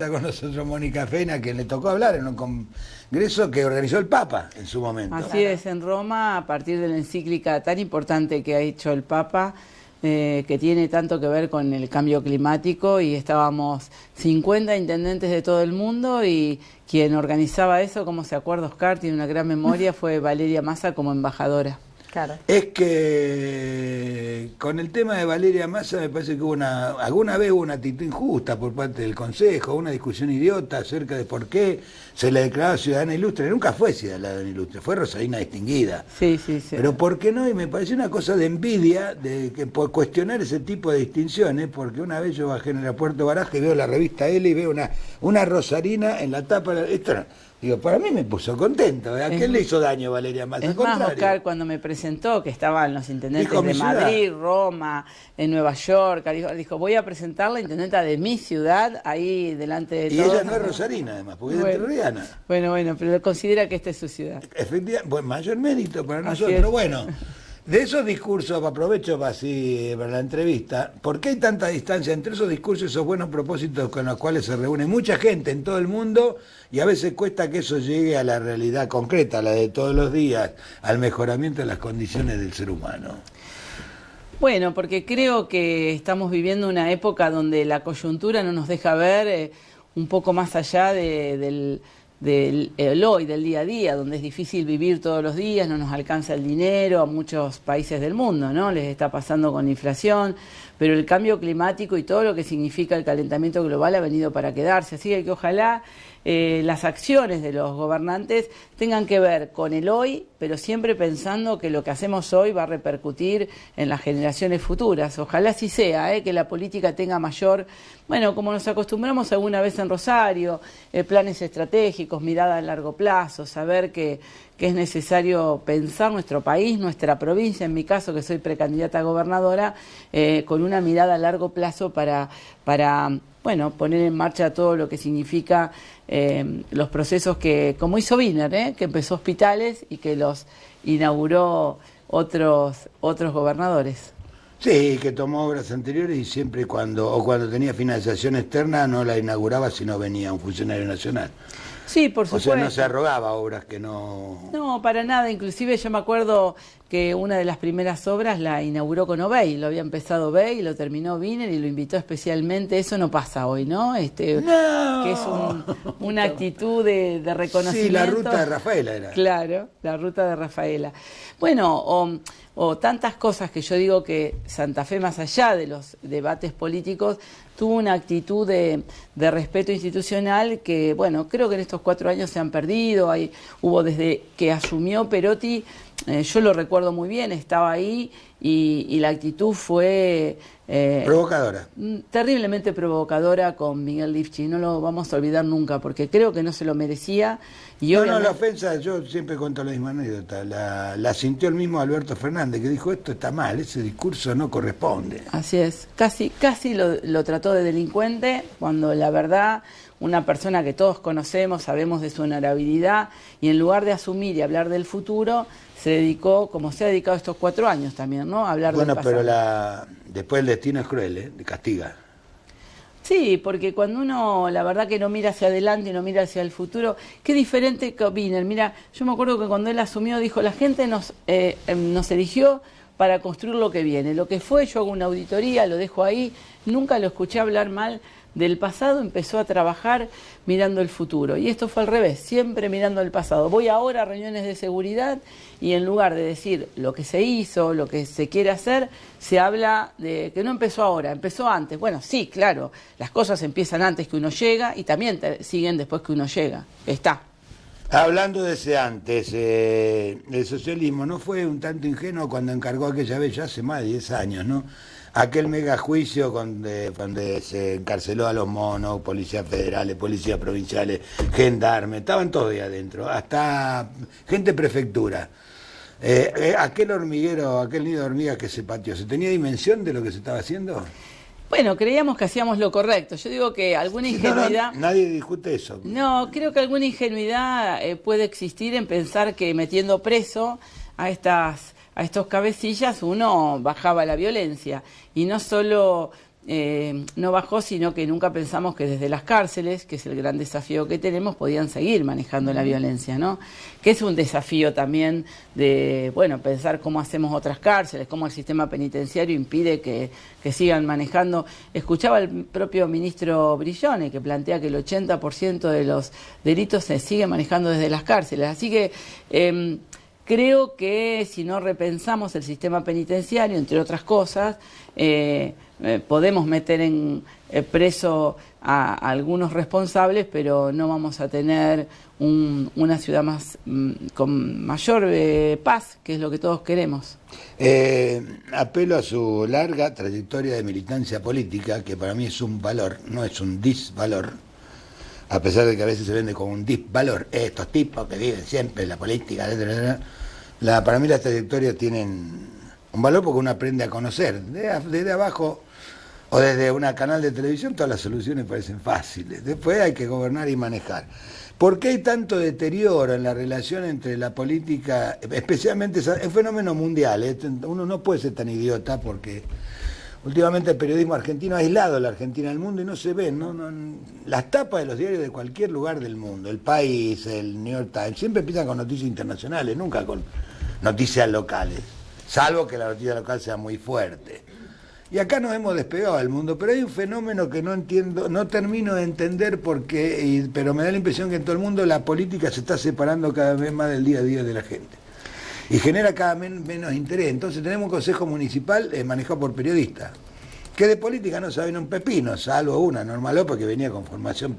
Está con nosotros Mónica Fena, que le tocó hablar en un congreso que organizó el Papa en su momento. Así es, en Roma, a partir de la encíclica tan importante que ha hecho el Papa, que tiene tanto que ver con el cambio climático, y estábamos 50 intendentes de todo el mundo, y quien organizaba eso, como se acuerda Oscar, tiene una gran memoria, fue Valeria Massa como embajadora. Claro. Es que con el tema de Valeria Massa me parece que hubo alguna vez hubo una actitud injusta por parte del Consejo, una discusión idiota acerca de por qué se le declaraba ciudadana ilustre. Nunca fue ciudadana ilustre, fue Rosarina distinguida. Sí, sí, sí. Pero ¿por qué no? Y me pareció una cosa de envidia de que por cuestionar ese tipo de distinciones, porque una vez yo bajé en el aeropuerto Baraja y veo la revista L y veo una Rosarina en la tapa. Esto no. Digo, para mí me puso contento. ¿A quién le hizo daño Valeria Massa? Es más, Oscar, cuando me presentó, que estaban los intendentes Dijo, de mi Madrid, ciudad. Roma, en Nueva York, dijo, voy a presentar la intendenta de mi ciudad ahí delante de Y todos. ella no es rosarina, además, porque es entrerriana. Bueno, pero él considera que esta es su ciudad. Efectivamente, bueno, mayor mérito para Así nosotros. es. Bueno, de esos discursos, aprovecho para la entrevista, ¿por qué hay tanta distancia entre esos discursos y esos buenos propósitos con los cuales se reúne mucha gente en todo el mundo, y a veces cuesta que eso llegue a la realidad concreta, a la de todos los días, al mejoramiento de las condiciones del ser humano? Bueno, porque creo que estamos viviendo una época donde la coyuntura no nos deja ver un poco más allá del hoy, del día a día, donde es difícil vivir todos los días, no nos alcanza el dinero a muchos países del mundo, ¿no? Les está pasando con la inflación, pero el cambio climático y todo lo que significa el calentamiento global ha venido para quedarse, así que ojalá las acciones de los gobernantes tengan que ver con el hoy, pero siempre pensando que lo que hacemos hoy va a repercutir en las generaciones futuras. Ojalá así sea, que la política tenga mayor, bueno, como nos acostumbramos alguna vez en Rosario, planes estratégicos, mirada a largo plazo, saber que es necesario pensar nuestro país, nuestra provincia, en mi caso que soy precandidata a gobernadora, con una mirada a largo plazo para bueno, poner en marcha todo lo que significa los procesos que, como hizo Wiener, que empezó hospitales y que los inauguró otros gobernadores. Sí, que tomó obras anteriores y siempre cuando tenía financiación externa no la inauguraba si no venía un funcionario nacional. Sí, por O supuesto. sea, no se arrogaba obras que no... No, para nada. Inclusive yo me acuerdo que una de las primeras obras la inauguró con Obey. Lo había empezado Obey y lo terminó Wiener y lo invitó especialmente. Eso no pasa hoy, ¿no? ¡No! Que es una actitud de reconocimiento. Sí, la ruta de Rafaela era. Claro, la ruta de Rafaela. Bueno, o tantas cosas que yo digo que Santa Fe, más allá de los debates políticos, tuvo una actitud de respeto institucional que, bueno, creo que en estos 4 años se han perdido. Hubo desde que asumió Perotti, yo lo recuerdo muy bien, estaba ahí y la actitud fue... Provocadora. Terriblemente provocadora con Miguel Lifchi, no lo vamos a olvidar nunca, porque creo que no se lo merecía. Y No, obviamente... la ofensa, yo siempre cuento la misma anécdota, la sintió el mismo Alberto Fernández, que dijo, esto está mal, ese discurso no corresponde. Así es, casi lo trató de delincuente, cuando la verdad, una persona que todos conocemos, sabemos de su honorabilidad, y en lugar de asumir y hablar del futuro, se dedicó, como se ha dedicado estos 4 años también, ¿no? A hablar del pasado. Bueno, pero después el destino es cruel, te castiga. Sí, porque cuando uno, la verdad que no mira hacia adelante y no mira hacia el futuro, qué diferente que Wiener. Mira, yo me acuerdo que cuando él asumió dijo, la gente nos eligió para construir lo que viene. Lo que fue, yo hago una auditoría, lo dejo ahí, nunca lo escuché hablar mal del pasado, empezó a trabajar mirando el futuro. Y esto fue al revés, siempre mirando el pasado. Voy ahora a reuniones de seguridad y en lugar de decir lo que se hizo, lo que se quiere hacer, se habla de que no empezó ahora, empezó antes. Bueno, sí, claro, las cosas empiezan antes que uno llega y también siguen después que uno llega. Está. Hablando de ese antes, el socialismo no fue un tanto ingenuo cuando encargó aquella vez, ya hace más de 10 años, ¿no? Aquel megajuicio donde se encarceló a los monos, policías federales, policías provinciales, gendarmes, estaban todos ahí adentro, hasta gente de prefectura. Aquel hormiguero, aquel nido de hormigas que se pateó, ¿se tenía dimensión de lo que se estaba haciendo? Bueno, creíamos que hacíamos lo correcto. Yo digo que alguna ingenuidad... No, nadie discute eso. No, creo que alguna ingenuidad puede existir en pensar que metiendo preso a estos cabecillas uno bajaba la violencia. Y no solo no bajó, sino que nunca pensamos que desde las cárceles, que es el gran desafío que tenemos, podían seguir manejando la violencia, ¿no? Que es un desafío también de, bueno, pensar cómo hacemos otras cárceles, cómo el sistema penitenciario impide que sigan manejando. Escuchaba al propio ministro Brillone, que plantea que el 80% de los delitos se sigue manejando desde las cárceles. Así que creo que si no repensamos el sistema penitenciario, entre otras cosas, podemos meter en preso a algunos responsables, pero no vamos a tener una ciudad más con mayor paz, que es lo que todos queremos. Apelo a su larga trayectoria de militancia política, que para mí es un valor, no es un disvalor, a pesar de que a veces se vende como un disvalor. Estos tipos que viven siempre en la política, para mí las trayectorias tienen un valor porque uno aprende a conocer. Desde abajo o desde un canal de televisión todas las soluciones parecen fáciles. Después hay que gobernar y manejar. ¿Por qué hay tanto deterioro en la relación entre la política, especialmente, es un fenómeno mundial, uno no puede ser tan idiota porque últimamente el periodismo argentino ha aislado la Argentina del mundo y no se ven, las tapas de los diarios de cualquier lugar del mundo, El País, el New York Times, siempre empiezan con noticias internacionales, nunca con noticias locales, salvo que la noticia local sea muy fuerte. Y acá nos hemos despegado del mundo, pero hay un fenómeno que no entiendo, no termino de entender por qué, pero me da la impresión que en todo el mundo la política se está separando cada vez más del día a día de la gente. Y genera cada vez menos interés. Entonces tenemos un consejo municipal manejado por periodistas, que de política no saben un pepino, salvo una, Norma López, que venía con formación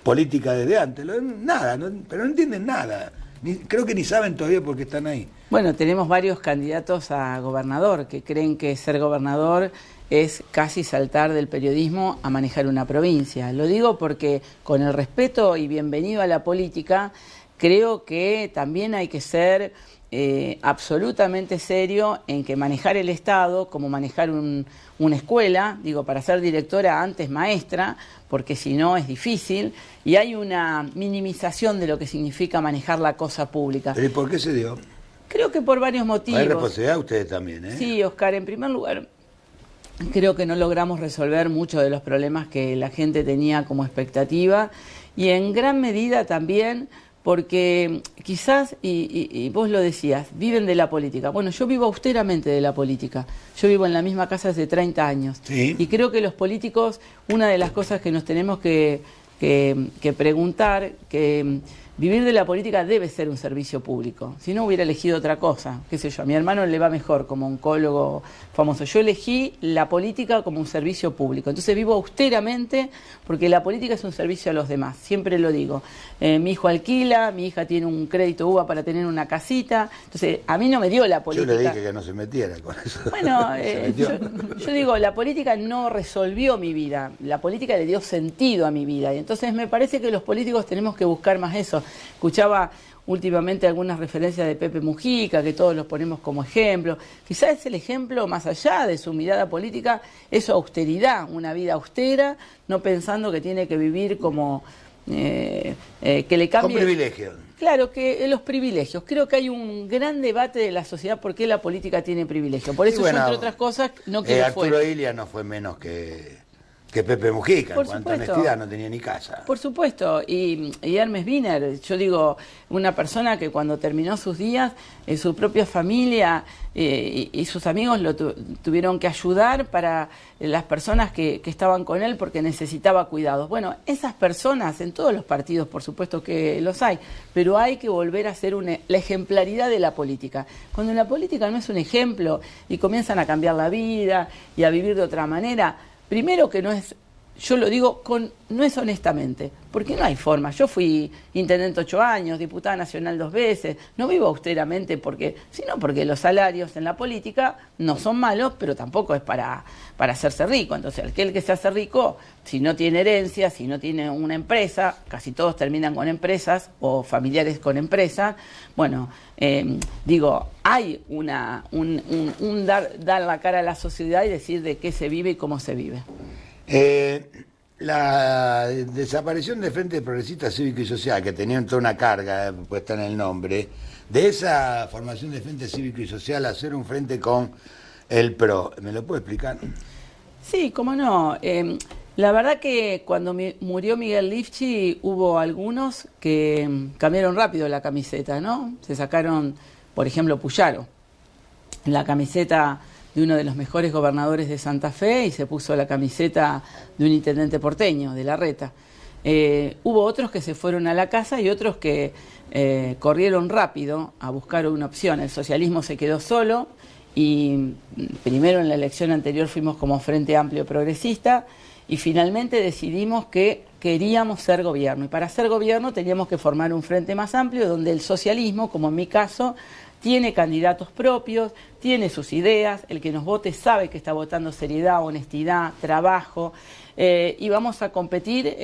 política desde antes. Nada, pero no entienden nada. Creo que ni saben todavía por qué están ahí. Bueno, tenemos varios candidatos a gobernador que creen que ser gobernador es casi saltar del periodismo a manejar una provincia. Lo digo porque, con el respeto y bienvenido a la política, creo que también hay que ser absolutamente serio en que manejar el Estado, como manejar una escuela, digo, para ser directora antes maestra, porque si no es difícil, y hay una minimización de lo que significa manejar la cosa pública. ¿Y por qué se dio? Creo que por varios motivos. Hay responsabilidad ustedes también, ¿eh? Sí, Oscar, en primer lugar, creo que no logramos resolver muchos de los problemas que la gente tenía como expectativa, y en gran medida también porque quizás, y vos lo decías, viven de la política. Bueno, yo vivo austeramente de la política. Yo vivo en la misma casa hace 30 años. Sí. Y creo que los políticos, una de las cosas que nos tenemos que preguntar, que vivir de la política debe ser un servicio público. Si no, hubiera elegido otra cosa. Qué sé yo, a mi hermano le va mejor como oncólogo famoso. Yo elegí la política como un servicio público. Entonces vivo austeramente porque la política es un servicio a los demás. Siempre lo digo. Mi hijo alquila, mi hija tiene un crédito UBA para tener una casita. Entonces, a mí no me dio la política. Yo le dije que no se metiera con eso. Bueno, yo digo, la política no resolvió mi vida. La política le dio sentido a mi vida. Y entonces me parece que los políticos tenemos que buscar más eso. Escuchaba últimamente algunas referencias de Pepe Mujica, que todos los ponemos como ejemplo. Quizás el ejemplo, más allá de su mirada política, es su austeridad, una vida austera, no pensando que tiene que vivir como que le cambie... Con privilegios. Claro, que los privilegios. Creo que hay un gran debate de la sociedad por qué la política tiene privilegios. Por eso yo, entre otras cosas, no quiero Arturo Illia no fue menos que Pepe Mujica, en cuanto a honestidad, no tenía ni casa. Por supuesto, y Hermes Wiener, yo digo, una persona que cuando terminó sus días, su propia familia y sus amigos lo tuvieron que ayudar para las personas que estaban con él porque necesitaba cuidados. Bueno, esas personas, en todos los partidos por supuesto que los hay, pero hay que volver a ser la ejemplaridad de la política. Cuando la política no es un ejemplo y comienzan a cambiar la vida y a vivir de otra manera, primero que no es, yo lo digo, no es honestamente, porque no hay forma. Yo fui intendente 8 años, diputada nacional 2 veces, no vivo austeramente sino porque los salarios en la política no son malos, pero tampoco es para hacerse rico. Entonces, aquel que se hace rico, si no tiene herencia, si no tiene una empresa, casi todos terminan con empresas o familiares con empresas, bueno, digo, hay un dar la cara a la sociedad y decir de qué se vive y cómo se vive. La desaparición del Frente Progresista Cívico y Social, que tenían toda una carga puesta en el nombre, de esa formación de Frente Cívico y Social, hacer un frente con el PRO, ¿me lo puede explicar? Sí, cómo no. La verdad que cuando murió Miguel Lifchi hubo algunos que cambiaron rápido la camiseta, ¿no? Se sacaron, por ejemplo, Puyaro, la camiseta de uno de los mejores gobernadores de Santa Fe y se puso la camiseta de un intendente porteño, de Larreta. Hubo otros que se fueron a la casa y otros que corrieron rápido a buscar una opción. El socialismo se quedó solo y primero en la elección anterior fuimos como Frente Amplio Progresista y finalmente decidimos que queríamos ser gobierno. Y para ser gobierno teníamos que formar un frente más amplio donde el socialismo, como en mi caso, tiene candidatos propios, tiene sus ideas, el que nos vote sabe que está votando seriedad, honestidad, trabajo, y vamos a competir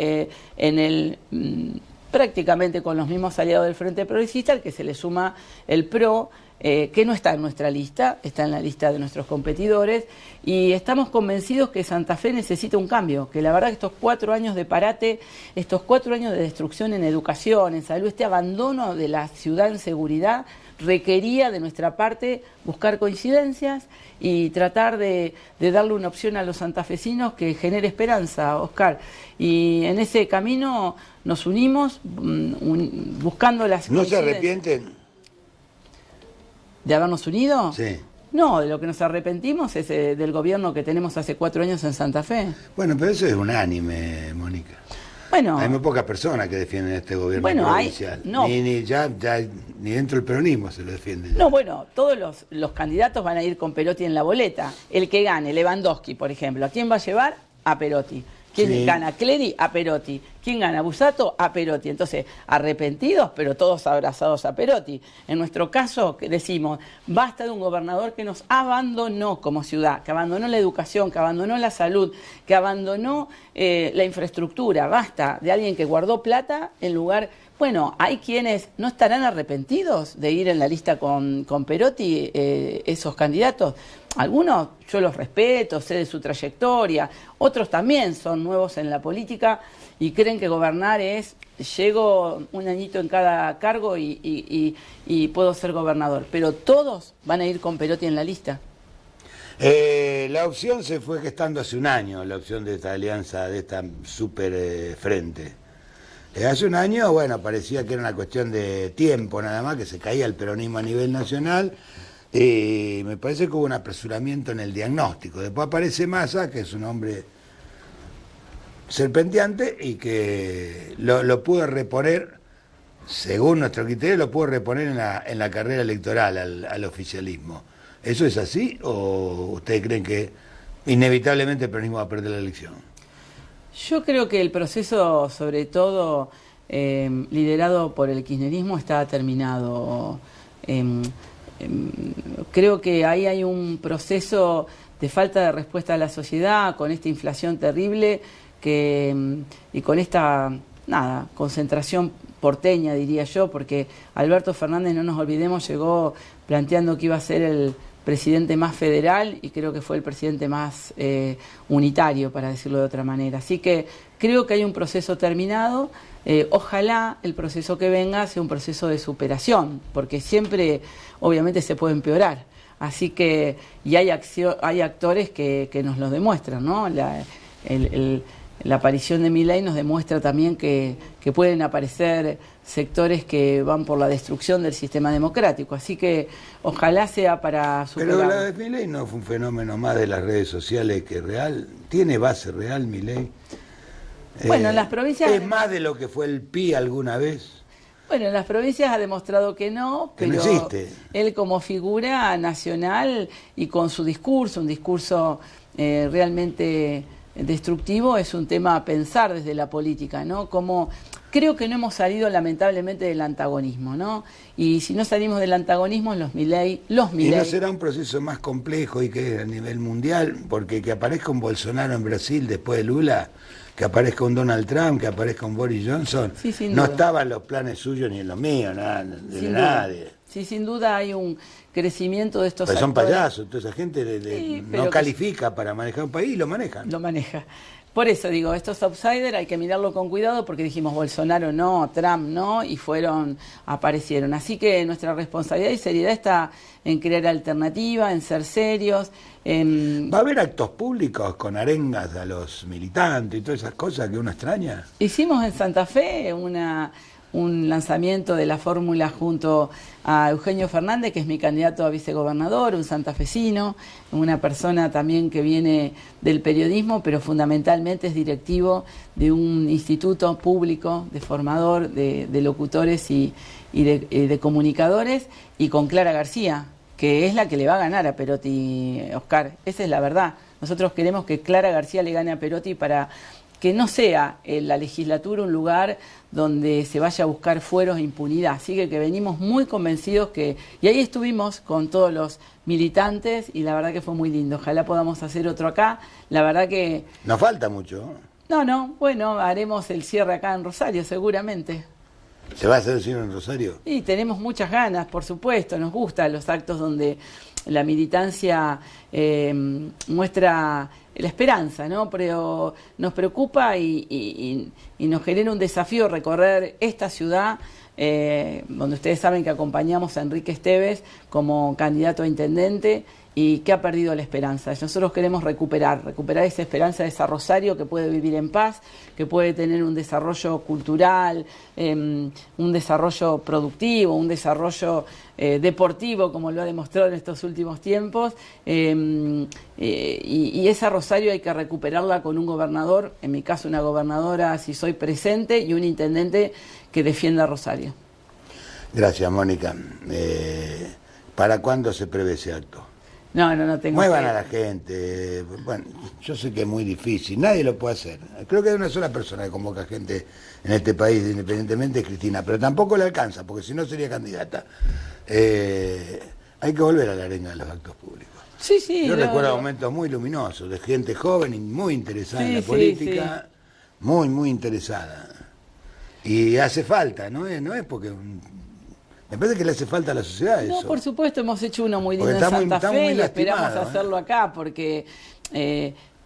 prácticamente con los mismos aliados del Frente Progresista, al que se le suma el PRO, que no está en nuestra lista, está en la lista de nuestros competidores, y estamos convencidos que Santa Fe necesita un cambio, que la verdad que estos 4 años de parate, estos 4 años de destrucción en educación, en salud, este abandono de la ciudad en seguridad, requería de nuestra parte buscar coincidencias y tratar de darle una opción a los santafesinos que genere esperanza, Oscar. Y en ese camino nos unimos buscando las ¿No se arrepienten? ¿De habernos unido? Sí. No, de lo que nos arrepentimos es del gobierno que tenemos hace 4 años en Santa Fe. Bueno, pero eso es unánime, Mónica. Bueno, hay muy pocas personas que defienden este gobierno provincial. No. Ni dentro del peronismo se lo defiende. Ya. No, bueno, todos los candidatos van a ir con Perotti en la boleta. El que gane, Lewandowski, por ejemplo, ¿a quién va a llevar? A Perotti. ¿Quién gana? Clery, a Perotti. ¿Quién gana? Busato, a Perotti. Entonces, arrepentidos, pero todos abrazados a Perotti. En nuestro caso, decimos, basta de un gobernador que nos abandonó como ciudad, que abandonó la educación, que abandonó la salud, que abandonó la infraestructura. Basta de alguien que guardó plata en lugar... Bueno, hay quienes no estarán arrepentidos de ir en la lista con Perotti, esos candidatos. Algunos yo los respeto, sé de su trayectoria, otros también son nuevos en la política y creen que gobernar es, llego un añito en cada cargo y puedo ser gobernador. Pero todos van a ir con Perotti en la lista. La opción se fue gestando hace un año, la opción de esta alianza, de esta super frente. Hace un año, bueno, parecía que era una cuestión de tiempo nada más, que se caía el peronismo a nivel nacional, y me parece que hubo un apresuramiento en el diagnóstico. Después aparece Massa, que es un hombre serpenteante y que lo pudo reponer, según nuestro criterio, lo pudo reponer en la carrera electoral al oficialismo. ¿Eso es así o ustedes creen que inevitablemente el peronismo va a perder la elección? Yo creo que el proceso, sobre todo liderado por el kirchnerismo, está terminado. Creo que ahí hay un proceso de falta de respuesta a la sociedad, con esta inflación terrible y con esta concentración porteña, diría yo, porque Alberto Fernández, no nos olvidemos, llegó planteando que iba a ser el presidente más federal y creo que fue el presidente más unitario, para decirlo de otra manera. Así que creo que hay un proceso terminado. Ojalá el proceso que venga sea un proceso de superación, porque siempre, obviamente, se puede empeorar. Así que, y hay actores que nos lo demuestran, ¿no? La aparición de Milei nos demuestra también que pueden aparecer sectores que van por la destrucción del sistema democrático. Así que ojalá sea para superar. Pero la de Milei no fue un fenómeno más de las redes sociales que real. ¿Tiene base real Milei? Bueno, en las provincias... ¿Es más de lo que fue el PI alguna vez? Bueno, en las provincias ha demostrado que no, pero no existe. Él como figura nacional y con su discurso, un discurso realmente destructivo, es un tema a pensar desde la política, ¿no? Como creo que no hemos salido lamentablemente del antagonismo, ¿no? Y si no salimos del antagonismo, los Milei... ¿Y no será un proceso más complejo y que a nivel mundial? Porque que aparezca un Bolsonaro en Brasil después de Lula, que aparezca un Donald Trump, que aparezca un Boris Johnson, sí, no estaban los planes suyos ni en los míos, nada, de nadie. Sí, sin duda hay un crecimiento de estos Pero actores. son payasos, toda esa gente no califica para manejar un país y lo manejan. Lo maneja. Por eso digo, estos outsiders hay que mirarlo con cuidado porque dijimos Bolsonaro no, Trump no, y aparecieron. Así que nuestra responsabilidad y seriedad está en crear alternativa, en ser serios. ¿Va a haber actos públicos con arengas a los militantes y todas esas cosas que uno extraña? Hicimos en Santa Fe un lanzamiento de la fórmula junto a Eugenio Fernández, que es mi candidato a vicegobernador, un santafesino, una persona también que viene del periodismo, pero fundamentalmente es directivo de un instituto público de formador de locutores y de comunicadores, y con Clara García, que es la que le va a ganar a Perotti, Oscar. Esa es la verdad. Nosotros queremos que Clara García le gane a Perotti para que no sea la legislatura un lugar donde se vaya a buscar fueros e impunidad. Así que venimos muy convencidos y ahí estuvimos con todos los militantes y la verdad que fue muy lindo. Ojalá podamos hacer otro acá. La verdad que... Nos falta mucho. No, bueno, haremos el cierre acá en Rosario seguramente. ¿Se va a hacer el cierre en Rosario? Y tenemos muchas ganas, por supuesto. Nos gustan los actos donde la militancia muestra la esperanza, ¿no? Pero nos preocupa y nos genera un desafío recorrer esta ciudad, donde ustedes saben que acompañamos a Enrique Esteves como candidato a intendente y que ha perdido la esperanza. Nosotros queremos recuperar esa esperanza de ese Rosario que puede vivir en paz, que puede tener un desarrollo cultural, un desarrollo productivo, un desarrollo deportivo, como lo ha demostrado en estos últimos tiempos, y esa Rosario hay que recuperarla con un gobernador, en mi caso una gobernadora si soy presente, y un intendente que defienda a Rosario. Gracias, Mónica. ¿Para cuándo se prevé ese acto? No tengo. Muevan a la gente. Bueno, yo sé que es muy difícil, nadie lo puede hacer. Creo que hay una sola persona que convoca gente en este país, independientemente, es Cristina, pero tampoco le alcanza, porque si no sería candidata. Hay que volver a la arenga de los actos públicos. Sí. Yo recuerdo momentos muy luminosos, de gente joven y muy interesada en la política, muy interesada. Y hace falta, no es porque... Me parece que le hace falta a la sociedad eso. No, por supuesto, hemos hecho uno muy lindo en Santa Fe y esperamos hacerlo acá, porque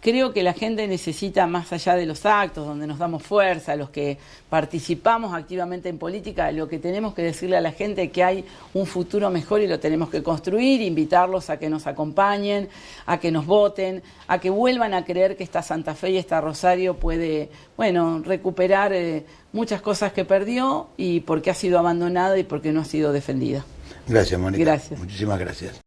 creo que la gente necesita, más allá de los actos, donde nos damos fuerza, los que participamos activamente en política, lo que tenemos que decirle a la gente es que hay un futuro mejor y lo tenemos que construir, invitarlos a que nos acompañen, a que nos voten, a que vuelvan a creer que esta Santa Fe y esta Rosario puede, recuperar muchas cosas que perdió y porque ha sido abandonada y porque no ha sido defendida. Gracias, Mónica. Gracias. Muchísimas gracias.